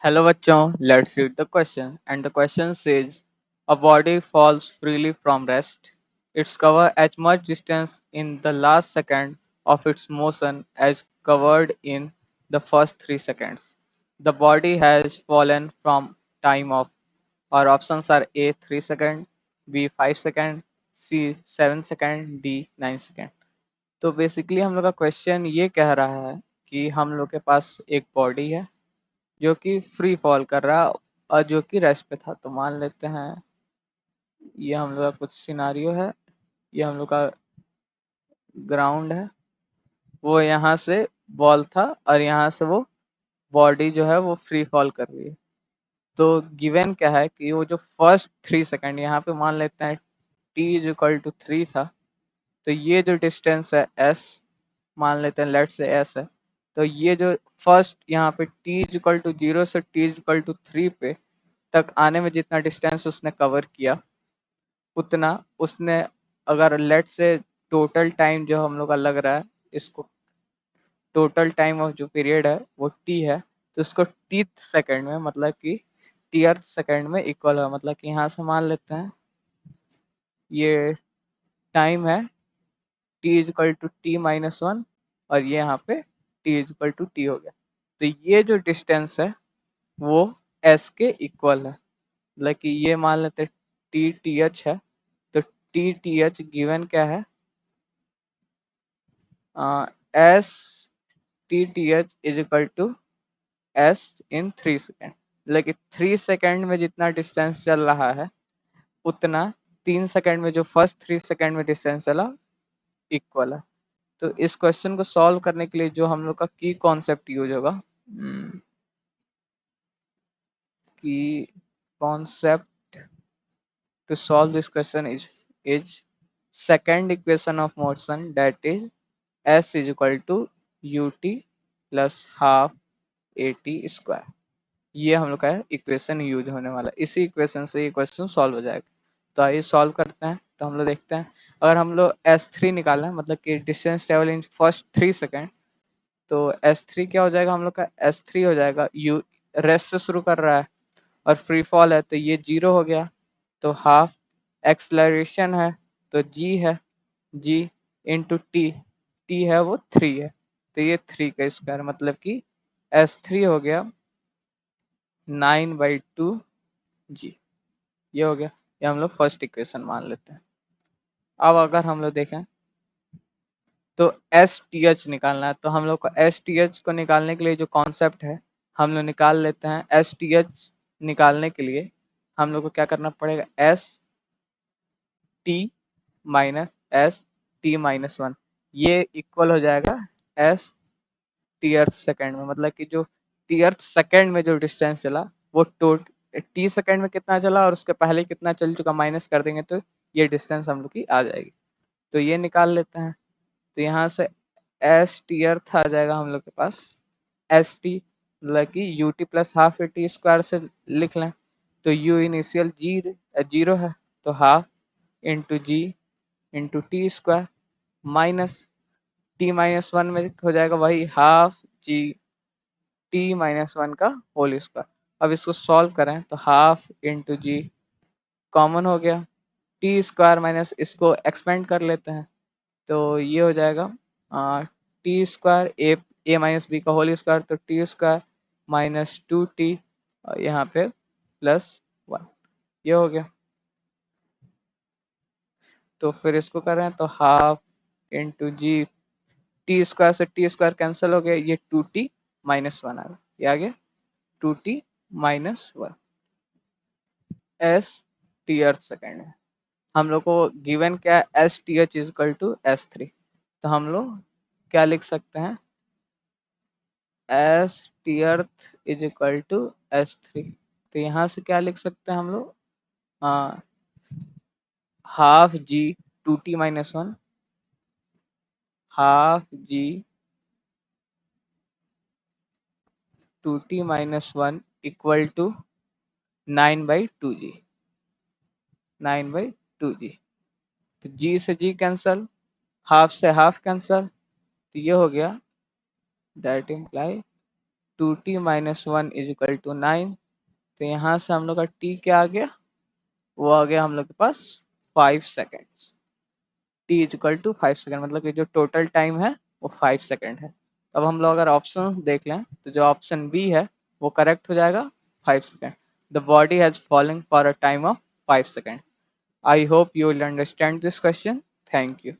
Hello बच्चों, let's read the question. And the question says, a body falls freely from rest. It's cover as much distance in the last second of its motion as covered in the first 3 seconds. The body has fallen from time of. Our options are A 3 second, B 5 second, C 7 second, D 9 second. तो basically हम लोग का question ये कह रहा है कि हम लोग के पास एक बॉडी है जो कि फ्री फॉल कर रहा है और जो कि रेस्ट पे था। तो मान लेते हैं ये हम लोग का कुछ सिनारियो है, ये हम लोग का ग्राउंड है, वो यहाँ से बॉल था और यहाँ से वो बॉडी जो है वो फ्री फॉल कर रही है। तो गिवन क्या है कि वो जो फर्स्ट 3 सेकंड यहाँ पे मान लेते हैं t इज इक्वल टू 3 था। तो ये जो डिस्टेंस है s, मान लेते हैं लेट से s है। तो ये जो फर्स्ट यहाँ पे t इज इक्वल टू 0 से t इज इक्वल टू 3 पे तक आने में जितना डिस्टेंस उसने कवर किया उतना उसने, अगर लेट से टोटल टाइम जो हम लोग का लग रहा है, इसको टोटल टाइम ऑफ जो पीरियड है वो टी है, तो इसको टी सेकंड में मतलब कि टीयर सेकंड में इक्वल है। मतलब कि यहाँ से मान लेते हैं ये टाइम है T is equal to T minus one और ये यहाँ पे T is equal to T हो गया। तो ये जो डिस्टेंस है वो एस के इक्वल है। मतलब कि ये मान लेते हैं टी टी एच है। तो टी टी एच गिवन क्या है, S T T H is equal to S in 3 second. लेकिन 3 सेकेंड में जितना डिस्टेंस चल रहा है उतना 3 सेकेंड में जो फर्स्ट 3 सेकेंड में डिस्टेंस चला इक्वल है। तो इस क्वेश्चन को सॉल्व करने के लिए जो हम लोग का की कॉन्सेप्ट यूज होगा, की concept to solve this question is second equation of motion, that is s is equal to ut plus half at square। ये हम लोग का इक्वेशन यूज होने वाला है, इसी इक्वेशन से ये क्वेश्चन सॉल्व हो जाएगा। तो आइए सॉल्व करते हैं। तो हम लोग देखते हैं, अगर हम लोग s3 निकालना है मतलब कि distance travel in first 3 second, तो s3 क्या हो जाएगा, हम लोग का s3 हो जाएगा u रेस्ट से शुरू कर रहा है और फ्री फॉल है तो ये 0 हो गया। तो हाफ एक्सलरेशन है तो g है, g इंटू टी है वो 3 है, तो ये 3 का स्क्वायर मतलब कि s3 हो गया 9/2 g। ये हो गया, ये हम लोग फर्स्ट इक्वेशन मान लेते हैं। अब अगर हम लोग देखें तो एस टी एच निकालना है, तो हम लोग को एस टी एच को निकालने के लिए जो कॉन्सेप्ट है हम लोग निकाल लेते हैं। एस टी एच निकालने के लिए हम लोग को क्या करना पड़ेगा, S T minus S T minus one, ये इक्वल हो जाएगा एस टी अर्थ सेकेंड में। मतलब कि जो टी अर्थ सेकेंड में जो डिस्टेंस चला वो टी सेकेंड में कितना चला और उसके पहले कितना चल चुका माइनस कर देंगे तो ये डिस्टेंस हम लोग की आ जाएगी। तो ये निकाल लेते हैं। तो यहाँ से एस टी अर्थ आ जाएगा हम लोग के पास एस टी, मतलब कि U T plus half A T square से लिख लें। तो यू इनिशियल जीरो है तो half into G into T square minus T minus one में हो जाएगा वही half G T minus one का होल स्क्वायर। अब इसको सॉल्व करें तो हाफ इंटू जी कॉमन हो गया, टी स्क्वायर माइनस इसको एक्सपेंड कर लेते हैं तो ये हो जाएगा टी स्क्वायर ए माइनस बी का होल स्क्वायर, तो T square minus two T यहाँ पे प्लस वन, ये हो गया। तो फिर इसको कर रहे हैं तो half into G T square से टी स्क्वायर कैंसिल हो गया, ये टू टी माइनस वन आ गया, ये आ गया two T minus one. S T अर्थ सेकेंड है, हम लोग को गिवन क्या है, S T H is equal to S three. तो हम लोग क्या लिख सकते हैं, एस टी अर्थ is equal to S three. तो यहाँ से क्या लिख सकते हैं हम लोग, half G two T minus one, half G two T minus one equal to 9/2g, 9/2g। तो g से g कैंसल, हाफ से हाफ कैंसल, तो ये हो गया that imply 2t - 1 is equal to 9। तो यहाँ से हम लोग का t क्या आ गया, वो आ गया हम लोग के पास 5 seconds. t is equal to 5 second, मतलब कि जो टोटल टाइम है वो 5 सेकेंड है। अब हम लोग अगर ऑप्शन देख लें तो जो ऑप्शन बी है वो करेक्ट हो जाएगा, 5 second. The body has falling for a time of 5 second. I hope you will understand this question. Thank you.